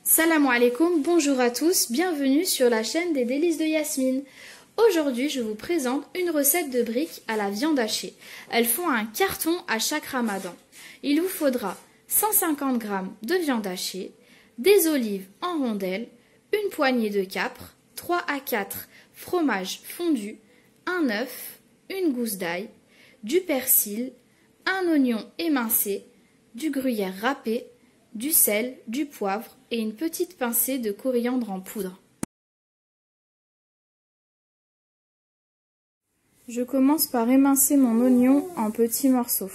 Salam alaikum, bonjour à tous, bienvenue sur la chaîne des délices de Yasmine. Aujourd'hui, je vous présente une recette de briques à la viande hachée. Elles font un carton à chaque ramadan. Il vous faudra 150 g de viande hachée, des olives en rondelles, une poignée de capres, 3 à 4 fromages fondus, un œuf, une gousse d'ail, du persil, un oignon émincé, du gruyère râpé, du sel, du poivre et une petite pincée de coriandre en poudre. Je commence par émincer mon oignon en petits morceaux.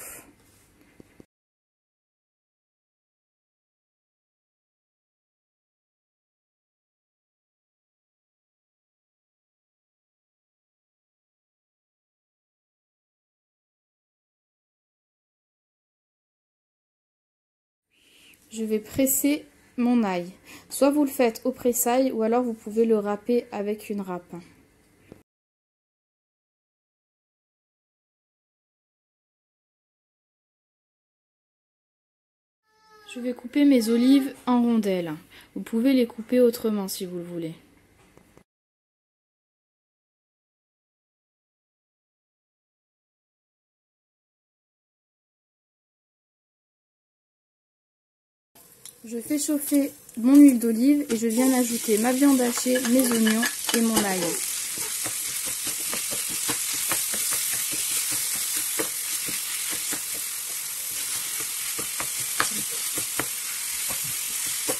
Je vais presser mon ail. Soit vous le faites au pressail ou alors vous pouvez le râper avec une râpe. Je vais couper mes olives en rondelles. Vous pouvez les couper autrement si vous le voulez. Je fais chauffer mon huile d'olive et je viens ajouter ma viande hachée, mes oignons et mon ail.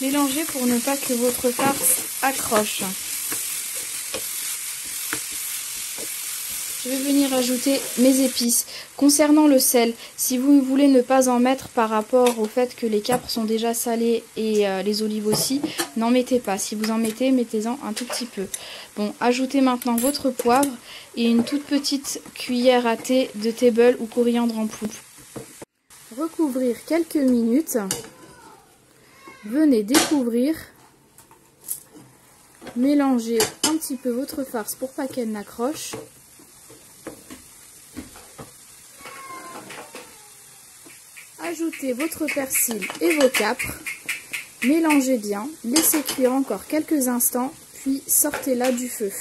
Mélangez pour ne pas que votre farce accroche. Je vais venir ajouter mes épices. Concernant le sel, si vous voulez ne pas en mettre par rapport au fait que les capres sont déjà salés et les olives aussi, n'en mettez pas. Si vous en mettez, mettez-en un tout petit peu. Bon, ajoutez maintenant votre poivre et une toute petite cuillère à thé de table ou coriandre en poudre. Recouvrir quelques minutes. Venez découvrir. Mélangez un petit peu votre farce pour pas qu'elle n'accroche. Ajoutez votre persil et vos capres, mélangez bien, laissez cuire encore quelques instants, puis sortez-la du feu.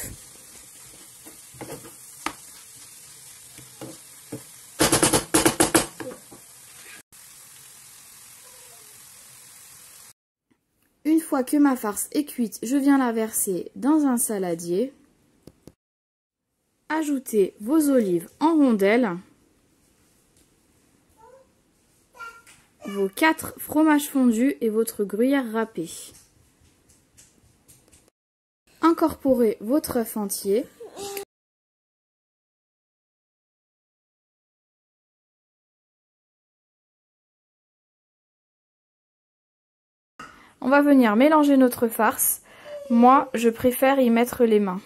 Une fois que ma farce est cuite, je viens la verser dans un saladier. Ajoutez vos olives en rondelles. Vos 4 fromages fondus et votre gruyère râpée. Incorporez votre œuf entier. On va venir mélanger notre farce. Moi, je préfère y mettre les mains.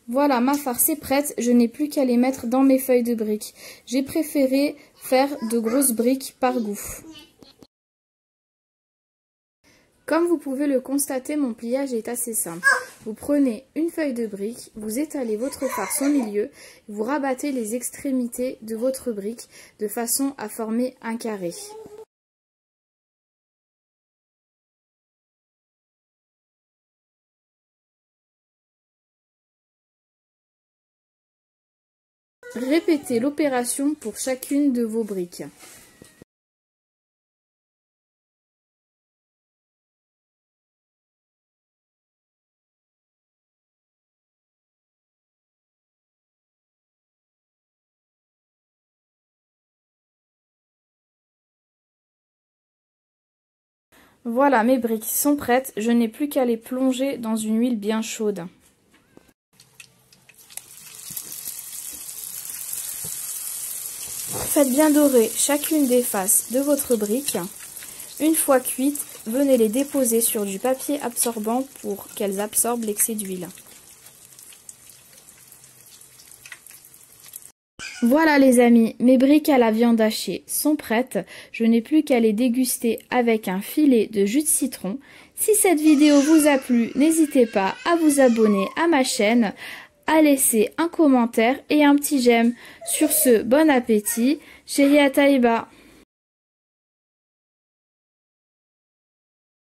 Voilà, ma farce est prête, je n'ai plus qu'à les mettre dans mes feuilles de briques. J'ai préféré faire de grosses briques par goût. Comme vous pouvez le constater, mon pliage est assez simple. Vous prenez une feuille de brique, vous étalez votre farce au milieu, vous rabattez les extrémités de votre brique de façon à former un carré. Répétez l'opération pour chacune de vos briques. Voilà, mes briques sont prêtes, je n'ai plus qu'à les plonger dans une huile bien chaude. Faites bien dorer chacune des faces de votre brique. Une fois cuites, venez les déposer sur du papier absorbant pour qu'elles absorbent l'excès d'huile. Voilà les amis, mes briques à la viande hachée sont prêtes. Je n'ai plus qu'à les déguster avec un filet de jus de citron. Si cette vidéo vous a plu, n'hésitez pas à vous abonner à ma chaîne, à laisser un commentaire et un petit j'aime. Sur ce, bon appétit, chérie à Taïba.